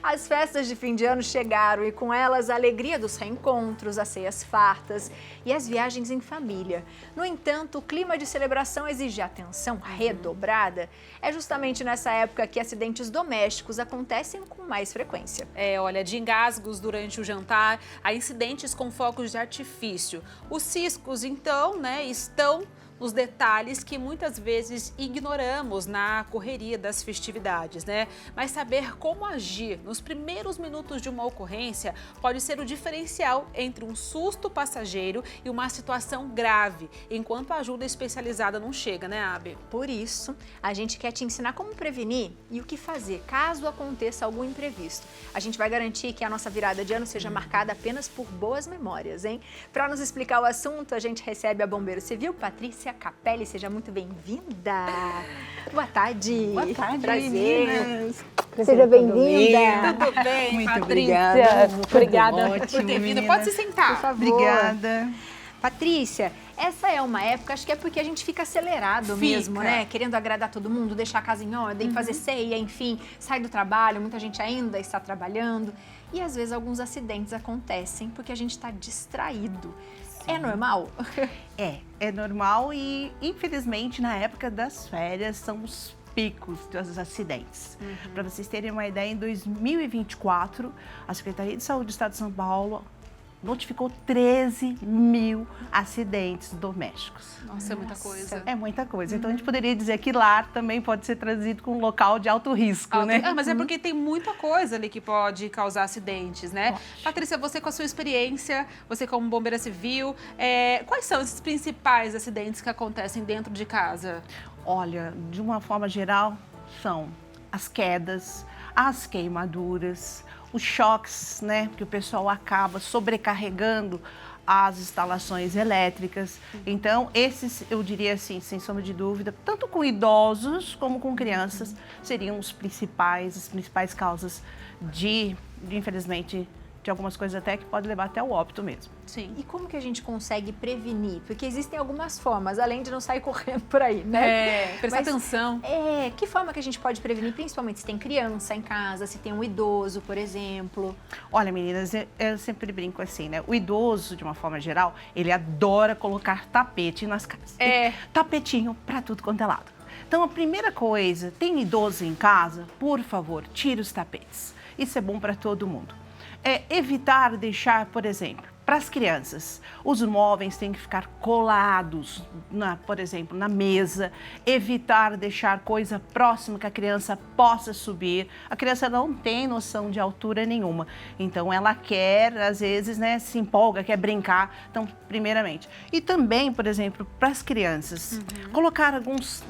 As festas de fim de ano chegaram e com elas a alegria dos reencontros, as ceias fartas e as viagens em família. No entanto, o clima de celebração exige atenção redobrada. É justamente nessa época que acidentes domésticos acontecem com mais frequência. Olha, de engasgos durante o jantar, a incidentes com fogos de artifício. Os ciscos, então, estão nos detalhes que muitas vezes ignoramos na correria das festividades, Mas saber como agir nos primeiros minutos de uma ocorrência pode ser o diferencial entre um susto passageiro e uma situação grave, enquanto a ajuda especializada não chega, Abi? Por isso, a gente quer te ensinar como prevenir e o que fazer caso aconteça algum imprevisto. A gente vai garantir que a nossa virada de ano seja marcada apenas por boas memórias, hein? Para nos explicar o assunto, a gente recebe a bombeiro civil, Patrícia Capelli. Seja muito bem-vinda. Boa tarde. Boa tarde, prazer. meninas. Seja bem-vinda. Tudo bem, Muito Patrícia? obrigada. Por ter vindo. Menina. Pode se sentar. Por favor. Obrigada. Patrícia, essa é uma época, acho que é porque a gente fica acelerado mesmo, Querendo agradar todo mundo, deixar a casa em ordem, fazer ceia, enfim, sai do trabalho, muita gente ainda está trabalhando. E às vezes alguns acidentes acontecem porque a gente está distraído. É normal? É normal e, infelizmente, na época das férias, são os picos dos acidentes. Para vocês terem uma ideia, em 2024, a Secretaria de Saúde do Estado de São Paulo notificou 13 mil acidentes domésticos. Nossa, é muita coisa. É muita coisa. Então, a gente poderia dizer que lar também pode ser trazido com um local de alto risco, Mas é porque tem muita coisa ali que pode causar acidentes, Patrícia, você com a sua experiência, você como bombeira civil, quais são esses principais acidentes que acontecem dentro de casa? Olha, de uma forma geral, são as quedas, as queimaduras, os choques, que o pessoal acaba sobrecarregando as instalações elétricas. Então, esses, eu diria assim, sem sombra de dúvida, tanto com idosos como com crianças, seriam as principais causas de infelizmente, de algumas coisas até que pode levar até o óbito mesmo. Sim. E como que a gente consegue prevenir? Porque existem algumas formas, além de não sair correndo por aí, Prestar atenção. Que forma que a gente pode prevenir, principalmente se tem criança em casa, se tem um idoso, por exemplo? Olha, meninas, eu sempre brinco assim, O idoso, de uma forma geral, ele adora colocar tapete nas casas. Tapetinho pra tudo quanto é lado. Então, a primeira coisa, tem idoso em casa? Por favor, tire os tapetes. Isso é bom para todo mundo. Evitar deixar, por exemplo, para as crianças, os móveis têm que ficar colados, por exemplo, na mesa. Evitar deixar coisa próxima que a criança possa subir. A criança não tem noção de altura nenhuma. Então, ela quer, às vezes, se empolga, quer brincar. Então, primeiramente. E também, por exemplo, para as crianças, colocar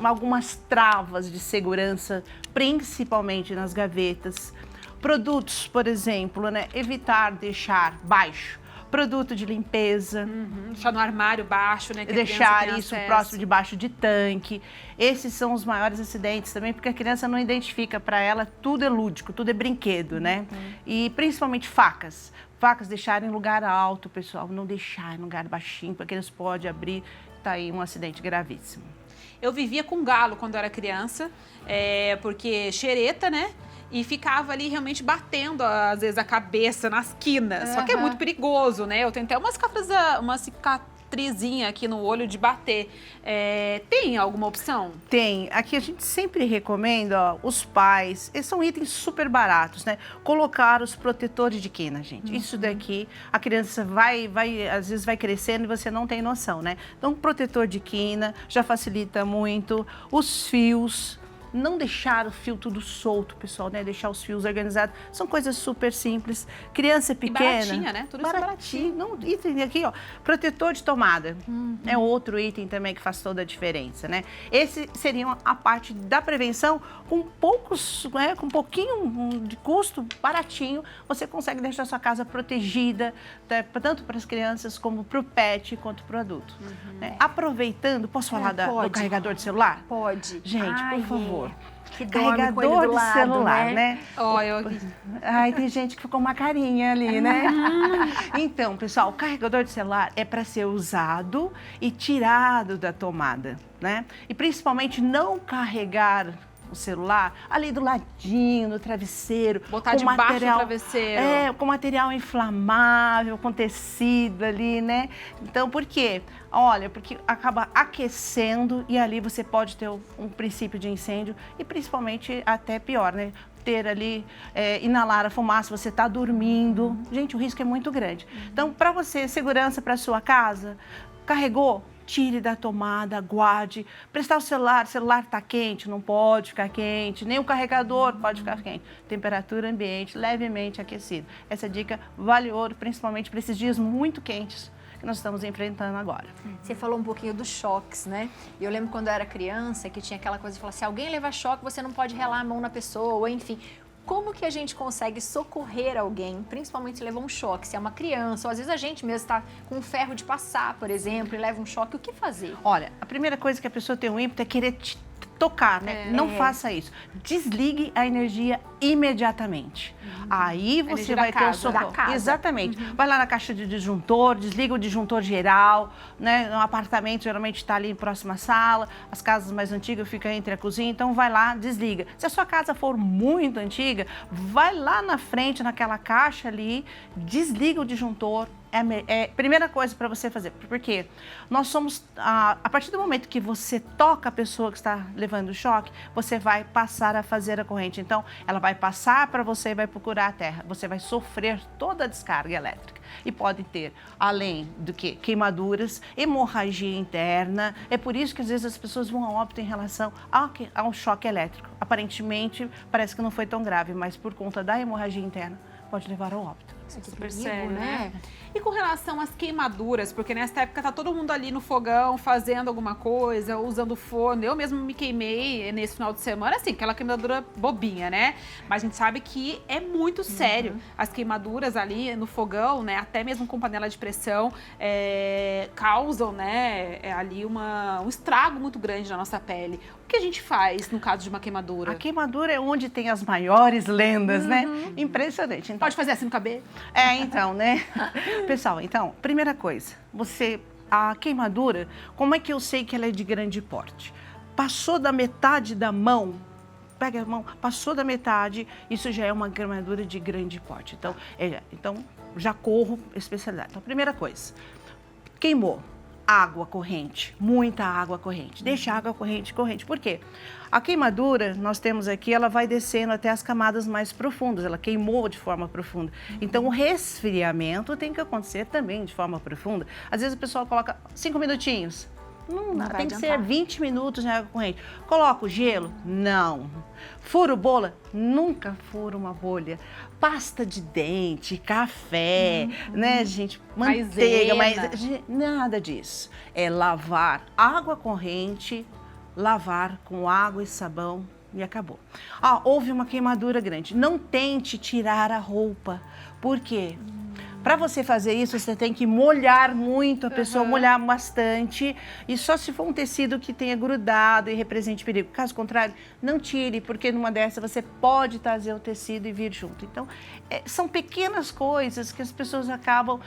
algumas travas de segurança, principalmente nas gavetas. Produtos, por exemplo, evitar deixar baixo. Produto de limpeza. Deixar no armário baixo, que deixar acesso. isso próximo debaixo de tanque. Esses são os maiores acidentes também, porque a criança não identifica, para ela tudo é lúdico, tudo é brinquedo, E principalmente facas. Facas deixar em lugar alto, pessoal, não deixar em lugar baixinho, porque eles podem abrir, tá aí um acidente gravíssimo. Eu vivia com galo quando eu era criança, porque xereta, E ficava ali realmente batendo, às vezes, a cabeça nas quinas. Só que é muito perigoso, Eu tenho até uma cicatrizinha aqui no olho de bater. Tem alguma opção? Tem. Aqui a gente sempre recomenda, os pais, esses são itens super baratos, Colocar os protetores de quina, gente. Isso daqui, a criança às vezes vai crescendo e você não tem noção, Então, protetor de quina já facilita muito. Os fios. Não deixar o fio tudo solto, pessoal, Deixar os fios organizados. São coisas super simples. Criança pequena. E baratinha, Tudo isso baratinho. Não, item aqui, protetor de tomada. É outro item também que faz toda a diferença, Esse seria a parte da prevenção com poucos, com um pouquinho de custo, baratinho. Você consegue deixar sua casa protegida, tanto para as crianças como para o pet, quanto para o adulto. Aproveitando, posso falar do carregador de celular? Pode. Gente, por favor. Que carregador de celular, Olha, Ai, tem gente que ficou uma carinha ali, Então, pessoal, o carregador de celular é para ser usado e tirado da tomada, E principalmente não carregar o celular ali do ladinho, no travesseiro. Botar debaixo do travesseiro. Com material inflamável, com tecido ali, né? Então, por quê? Olha, porque acaba aquecendo e ali você pode ter um princípio de incêndio e principalmente até pior, né? Ter ali, inalar a fumaça, você está dormindo. Gente, o risco é muito grande. Então, para você, segurança para sua casa, carregou? Tire da tomada, guarde. Prestar o celular está quente, não pode ficar quente, nem o carregador pode ficar quente. Temperatura ambiente, levemente aquecido. Essa dica vale ouro, principalmente para esses dias muito quentes que nós estamos enfrentando agora. Você falou um pouquinho dos choques, né? E eu lembro quando eu era criança que tinha aquela coisa de falar, se alguém levar choque, você não pode relar a mão na pessoa, enfim. Como que a gente consegue socorrer alguém, principalmente se levou um choque, se é uma criança, ou às vezes a gente mesmo está com um ferro de passar, por exemplo, e leva um choque, o que fazer? Olha, a primeira coisa que a pessoa tem um ímpeto é querer te tocar, né? Não faça isso. Desligue a energia imediatamente. Aí você vai ter o socorro. Exatamente. Vai lá na caixa de disjuntor, desliga o disjuntor geral, né? No apartamento geralmente está ali em próxima sala, as casas mais antigas ficam entre a cozinha, então vai lá, desliga. Se a sua casa for muito antiga, vai lá na frente, naquela caixa ali, desliga o disjuntor. Primeira coisa para você fazer, porque nós somos, a partir do momento que você toca a pessoa que está levando o choque, você vai passar a fazer a corrente. Então, ela vai passar para você e vai procurar a terra. Você vai sofrer toda a descarga elétrica. E pode ter, além do que queimaduras, hemorragia interna. É por isso que às vezes as pessoas vão a óbito em relação ao choque elétrico. Aparentemente, parece que não foi tão grave, mas por conta da hemorragia interna, pode levar ao óbito. Super sério, né? E com relação às queimaduras, porque nessa época tá todo mundo ali no fogão fazendo alguma coisa, usando forno. Eu mesmo me queimei nesse final de semana, assim, aquela queimadura bobinha, né? Mas a gente sabe que é muito sério as queimaduras ali no fogão, né? Até mesmo com panela de pressão, causam, né? Ali um estrago muito grande na nossa pele. O que a gente faz no caso de uma queimadura? A queimadura é onde tem as maiores lendas, né? Impressionante. Então, pode fazer assim no cabelo? Então, né? Pessoal, então, primeira coisa, a queimadura, como é que eu sei que ela é de grande porte? Passou da metade da mão, pega a mão, passou da metade, isso já é uma queimadura de grande porte. Então, já corro especialidade. Então, primeira coisa, queimou. Água corrente, muita água corrente. Deixa a água corrente. Por quê? A queimadura, nós temos aqui, ela vai descendo até as camadas mais profundas. Ela queimou de forma profunda. Então, o resfriamento tem que acontecer também de forma profunda. Às vezes, o pessoal coloca 5 minutinhos. Não tem que ser 20 minutos na água corrente. Coloca o gelo? Não. Furo bolha? Nunca furo uma bolha. Pasta de dente, café, né, gente? Manteiga, nada disso. É lavar água corrente, lavar com água e sabão e acabou. Houve uma queimadura grande. Não tente tirar a roupa. Por quê? Para você fazer isso, você tem que molhar muito a pessoa, molhar bastante. E só se for um tecido que tenha grudado e represente perigo. Caso contrário, não tire, porque numa dessas você pode trazer o tecido e vir junto. Então, são pequenas coisas que as pessoas acabam,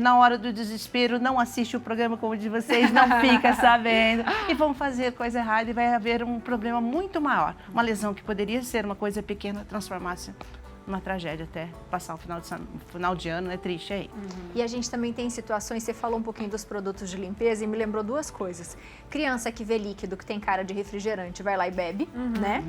na hora do desespero, não assistem o programa como o de vocês, não fica sabendo. E vão fazer coisa errada e vai haver um problema muito maior. Uma lesão que poderia ser uma coisa pequena, transformar-se uma tragédia até passar o final de ano, é triste aí. E a gente também tem situações, você falou um pouquinho dos produtos de limpeza e me lembrou duas coisas. Criança que vê líquido que tem cara de refrigerante, vai lá e bebe, né?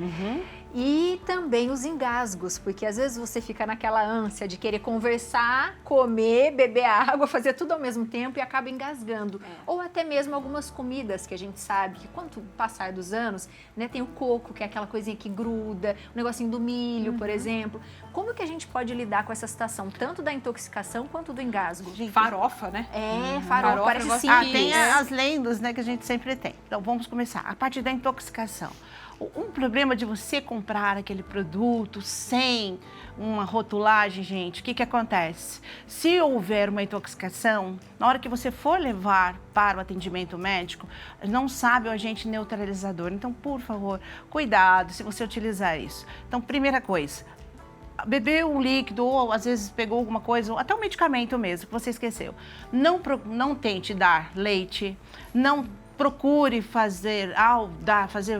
E também os engasgos, porque às vezes você fica naquela ânsia de querer conversar, comer, beber água, fazer tudo ao mesmo tempo e acaba engasgando. Ou até mesmo algumas comidas que a gente sabe que quanto passar dos anos, né, tem o coco, que é aquela coisinha que gruda, o negocinho do milho, por exemplo. Como que a gente pode lidar com essa situação, tanto da intoxicação quanto do engasgo? Farofa, né? Farofa, parece simples. Tem as lendas, né, que a gente sempre tem. Então, vamos começar. A parte da intoxicação. Um problema de você comprar aquele produto sem uma rotulagem, gente, o que acontece? Se houver uma intoxicação, na hora que você for levar para o atendimento médico, não sabe o agente neutralizador. Então, por favor, cuidado se você utilizar isso. Então, primeira coisa, bebeu um líquido ou às vezes pegou alguma coisa, ou até um medicamento mesmo que você esqueceu. Não tente dar leite, não procure fazer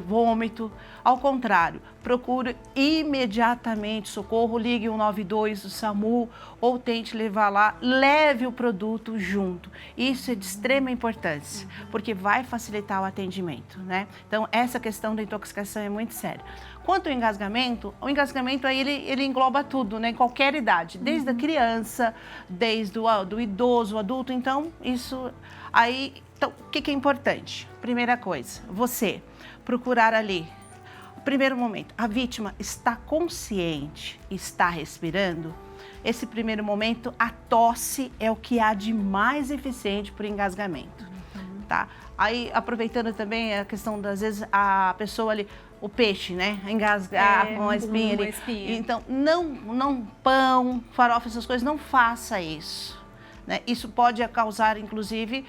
vômito. Ao contrário, procure imediatamente socorro, ligue 192 do SAMU ou tente levar lá, leve o produto junto. Isso é de extrema importância, porque vai facilitar o atendimento, né? Então, essa questão da intoxicação é muito séria. Quanto ao engasgamento, aí ele engloba tudo, né? Em qualquer idade, desde a criança, desde do idoso, o adulto. Então, isso aí... Então, o que é importante? Primeira coisa, você procurar ali, primeiro momento, a vítima está consciente, está respirando. Esse primeiro momento, a tosse é o que há de mais eficiente para o engasgamento, tá? Aí, aproveitando também a questão das vezes a pessoa ali, o peixe, né? Engasgar com a espinha ali. Então, não pão, farofa, essas coisas, não faça isso. Né? Isso pode causar, inclusive,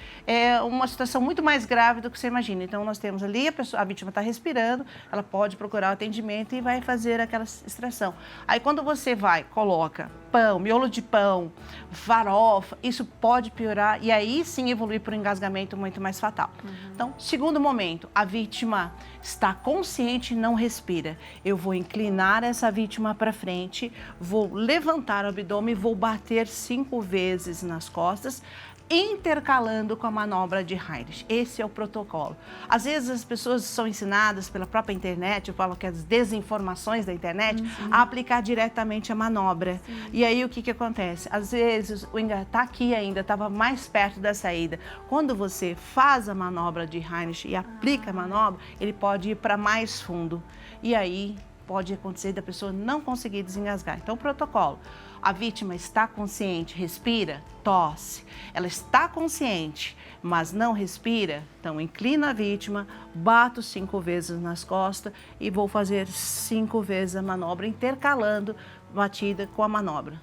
uma situação muito mais grave do que você imagina. Então, nós temos ali, a vítima está respirando, ela pode procurar o atendimento e vai fazer aquela extração. Aí, quando você coloca pão, miolo de pão, farofa, isso pode piorar e aí sim evoluir para um engasgamento muito mais fatal. Então, segundo momento, a vítima está consciente e não respira. Eu vou inclinar essa vítima para frente, vou levantar o abdômen e vou bater 5 vezes nas costas, intercalando com a manobra de Heinrich. Esse é o protocolo. Às vezes as pessoas são ensinadas pela própria internet, eu falo que as desinformações da internet, a aplicar diretamente a manobra. E aí o que acontece? Às vezes o está aqui ainda, estava mais perto da saída. Quando você faz a manobra de Heinrich e aplica a manobra, ele pode ir para mais fundo. E aí pode acontecer da pessoa não conseguir desengasgar. Então, o protocolo. A vítima está consciente, respira, tosse. Ela está consciente, mas não respira, então inclina a vítima, bato 5 vezes nas costas e vou fazer 5 vezes a manobra, intercalando batida com a manobra.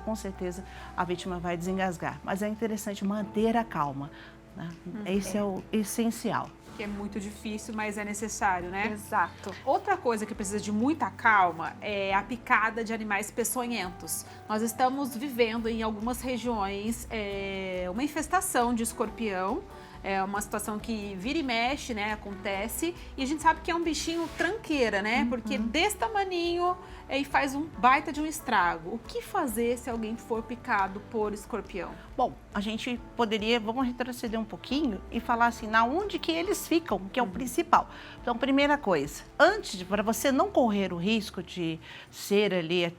Com certeza, a vítima vai desengasgar. Mas é interessante manter a calma, né? Esse é o essencial. Que é muito difícil, mas é necessário, né? Exato. Outra coisa que precisa de muita calma é a picada de animais peçonhentos. Nós estamos vivendo em algumas regiões uma infestação de escorpião. É uma situação que vira e mexe, né? Acontece. E a gente sabe que é um bichinho tranqueira, né? Porque desse tamaninho e faz um baita de um estrago. O que fazer se alguém for picado por escorpião? Bom, a gente vamos retroceder um pouquinho e falar assim, na onde que eles ficam, que é o principal. Então, primeira coisa, para você não correr o risco de ser ali,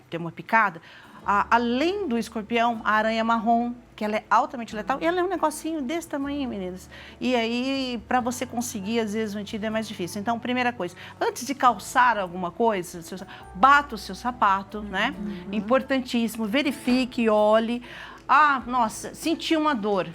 ter uma picada, além do escorpião, a aranha marrom, que ela é altamente letal, e ela é um negocinho desse tamanho, meninas. E aí, para você conseguir, às vezes, o antídoto é mais difícil. Então, primeira coisa, antes de calçar alguma coisa, bata o seu sapato, né? Importantíssimo, verifique, olhe. Nossa, senti uma dor.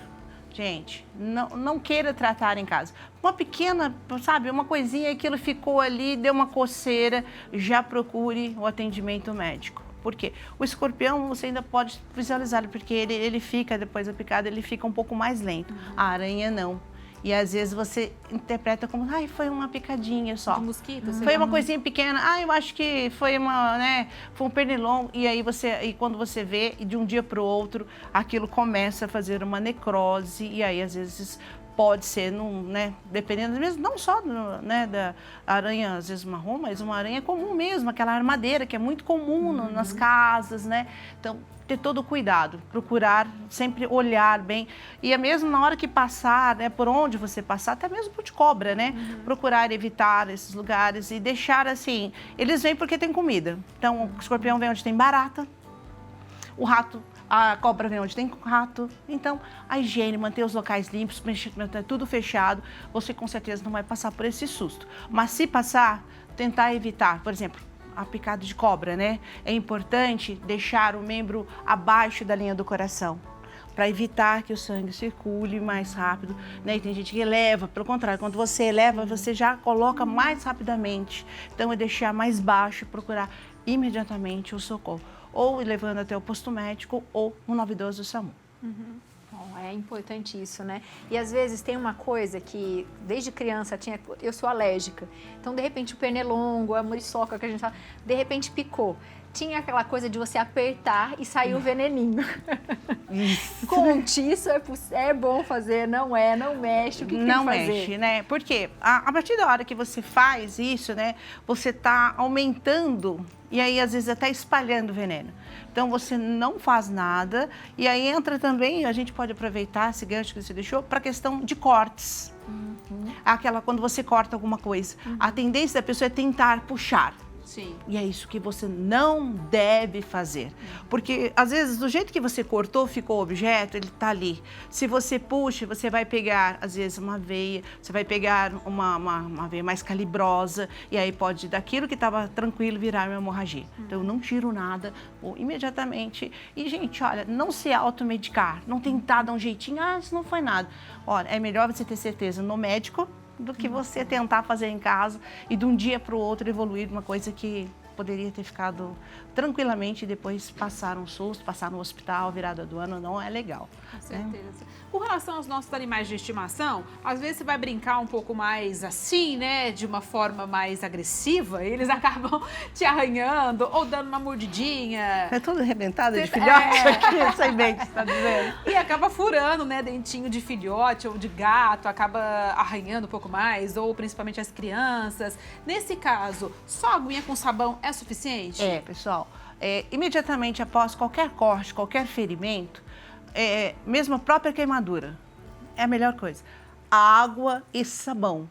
Gente, não queira tratar em casa. Uma pequena, sabe, uma coisinha, aquilo ficou ali, deu uma coceira, já procure o atendimento médico. Por quê? O escorpião você ainda pode visualizar, porque ele fica, depois da picada, ele fica um pouco mais lento. A aranha não. E às vezes você interpreta como, foi uma picadinha só. De mosquito? Foi uma coisinha pequena. Eu acho que foi foi um pernilongo. E aí quando você vê, de um dia para o outro, aquilo começa a fazer uma necrose. E aí às vezes pode ser, dependendo mesmo, não só da aranha, às vezes marrom, mas uma aranha comum mesmo, aquela armadeira que é muito comum nas casas, né? Então, ter todo o cuidado, procurar sempre olhar bem. E é mesmo na hora que passar, né, por onde você passar, até mesmo por de cobra, né? Procurar evitar esses lugares e deixar assim, eles vêm porque tem comida. Então, o escorpião vem onde tem barata, o rato, a cobra vem onde tem rato. Então, a higiene, manter os locais limpos, manter tudo fechado, você com certeza não vai passar por esse susto. Mas se passar, tentar evitar, por exemplo, a picada de cobra, né? É importante deixar o membro abaixo da linha do coração, para evitar que o sangue circule mais rápido, né? E tem gente que eleva, pelo contrário, quando você eleva, você já coloca mais rapidamente. Então, é deixar mais baixo e procurar imediatamente o socorro, ou levando até o posto médico ou o 192 do SAMU. Bom, é importante isso, né? E às vezes tem uma coisa que, desde criança, eu sou alérgica. Então, de repente, o pernilongo, a muriçoca que a gente fala, de repente picou. tinha aquela coisa de você apertar e sair o veneninho. Isso. Conte, isso é bom fazer, não é, não mexe, o que Não tem que fazer? mexe, né? Porque a partir da hora que você faz isso, né, você tá aumentando e aí às vezes até espalhando o veneno. Então você não faz nada e aí entra também, a gente pode aproveitar esse gancho que você deixou para a questão de cortes. Aquela quando você corta alguma coisa, a tendência da pessoa é tentar puxar. Sim. E é isso que você não deve fazer. Porque, às vezes, do jeito que você cortou, ficou o objeto, ele tá ali. Se você puxa, você vai pegar, às vezes, uma veia, você vai pegar uma veia mais calibrosa, e aí pode, daquilo que estava tranquilo, virar uma hemorragia. Então, eu não tiro nada, vou imediatamente. E, gente, olha, não se automedicar, não tentar dar um jeitinho, isso não foi nada. Olha, é melhor você ter certeza no médico, do que você tentar fazer em casa e de um dia para o outro evoluir uma coisa que poderia ter ficado tranquilamente e depois passar um susto, passar no hospital, virada do ano, não é legal. Com certeza. Com relação aos nossos animais de estimação, às vezes você vai brincar um pouco mais assim, né, de uma forma mais agressiva, e eles acabam te arranhando ou dando uma mordidinha. É tudo arrebentado de filhote aqui, eu sei bem o que você está dizendo. E acaba furando, né, dentinho de filhote ou de gato, acaba arranhando um pouco mais, ou principalmente as crianças. Nesse caso, só aguinha com sabão é suficiente? É, pessoal, imediatamente após qualquer corte, qualquer ferimento, mesmo a própria queimadura, é a melhor coisa. Água e sabão.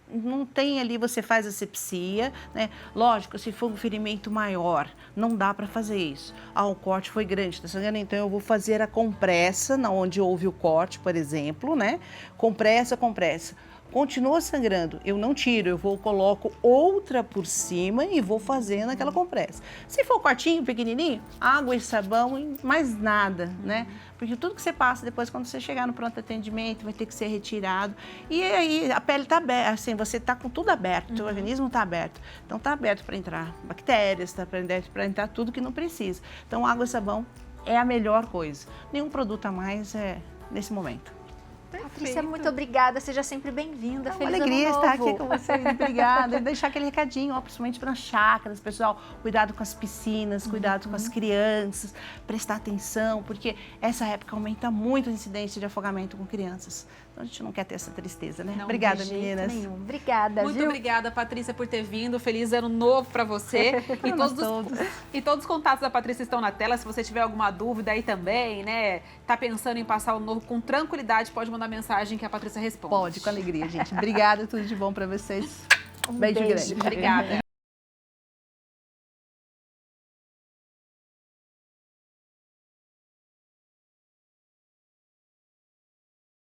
Não tem ali, você faz asepsia, né? Lógico, se for um ferimento maior, não dá para fazer isso. O corte foi grande, tá sangrando? Então eu vou fazer a compressa, onde houve o corte, por exemplo, né? Compressa. Continua sangrando, eu não tiro, coloco outra por cima e vou fazendo aquela compressa. Se for cortinho, pequenininho, água e sabão e mais nada, né? Porque tudo que você passa depois, quando você chegar no pronto atendimento, vai ter que ser retirado. E aí a pele tá aberta, assim, você tá com tudo aberto, o organismo tá aberto. Então tá aberto para entrar bactérias, tá aberto para entrar tudo que não precisa. Então água e sabão é a melhor coisa. Nenhum produto a mais nesse momento. Patrícia, muito obrigada. Seja sempre bem-vinda. É uma Feliz alegria ano estar novo. aqui com vocês. Obrigada. E deixar aquele recadinho, principalmente para as chácaras, pessoal. Cuidado com as piscinas, cuidado com as crianças, prestar atenção, porque essa época aumenta muito a incidência de afogamento com crianças. Então a gente não quer ter essa tristeza, né? Não, Obrigada, De jeito meninas. nenhum. Obrigada, Muito viu? obrigada, Patrícia, por ter vindo. Feliz ano novo para você. E todos os contatos da Patrícia estão na tela. Se você tiver alguma dúvida aí também, né? Tá pensando em passar o novo com tranquilidade, pode mandar mensagem que a Patrícia responde. Pode, com alegria, gente. Obrigada, tudo de bom para vocês. Um Beijo beijo. grande. Obrigada.